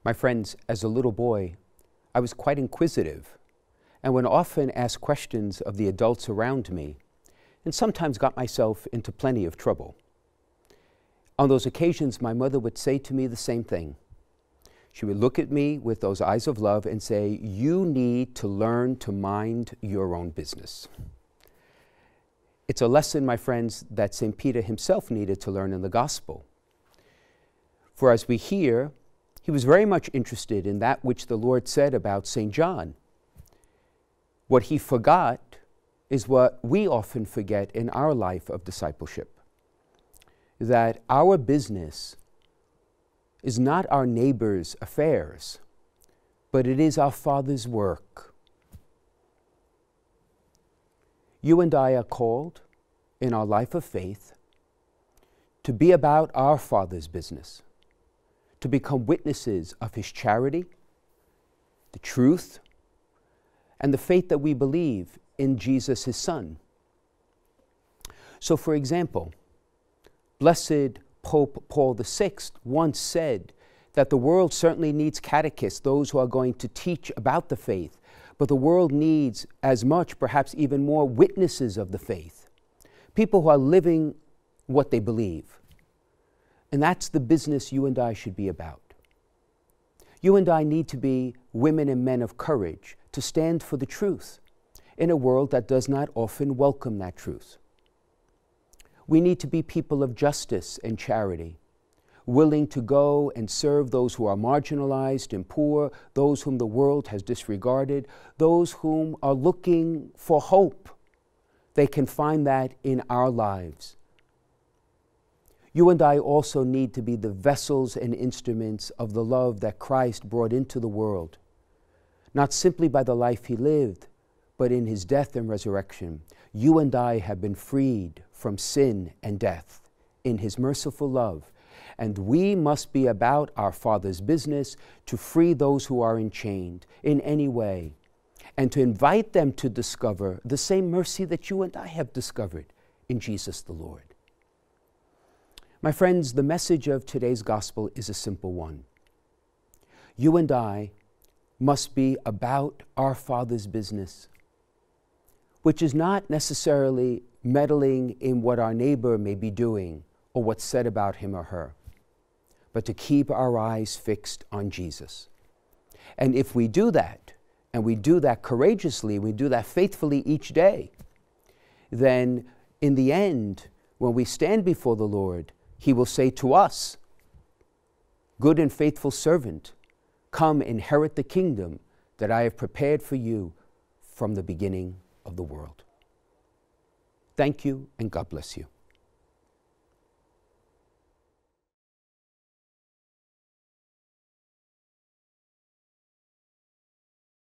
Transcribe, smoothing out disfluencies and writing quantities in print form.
My friends, as a little boy, I was quite inquisitive and would often ask questions of the adults around me, and sometimes got myself into plenty of trouble. On those occasions, my mother would say to me the same thing. She would look at me with those eyes of love and say, "You need to learn to mind your own business." It's a lesson, my friends, that St. Peter himself needed to learn in the gospel. For as we hear, he was very much interested in that which the Lord said about St. John. What he forgot is what we often forget in our life of discipleship, that our business is not our neighbor's affairs, but it is our Father's work. You and I are called in our life of faith to be about our Father's business, to become witnesses of His charity, the truth, and the faith that we believe in Jesus, His Son. So, for example, Blessed Pope Paul VI once said that the world certainly needs catechists, those who are going to teach about the faith, but the world needs as much, perhaps even more, witnesses of the faith, people who are living what they believe. And that's the business you and I should be about. You and I need to be women and men of courage to stand for the truth in a world that does not often welcome that truth. We need to be people of justice and charity, willing to go and serve those who are marginalized and poor, those whom the world has disregarded, those whom are looking for hope. They can find that in our lives. You and I also need to be the vessels and instruments of the love that Christ brought into the world, not simply by the life He lived, but in His death and resurrection. You and I have been freed from sin and death in His merciful love, and we must be about our Father's business to free those who are enchained in any way, and to invite them to discover the same mercy that you and I have discovered in Jesus the Lord. My friends, the message of today's gospel is a simple one. You and I must be about our Father's business, which is not necessarily meddling in what our neighbor may be doing or what's said about him or her, but to keep our eyes fixed on Jesus. And if we do that, and we do that courageously, we do that faithfully each day, then in the end, when we stand before the Lord, He will say to us, "Good and faithful servant, come inherit the kingdom that I have prepared for you from the beginning of the world." Thank you, and God bless you.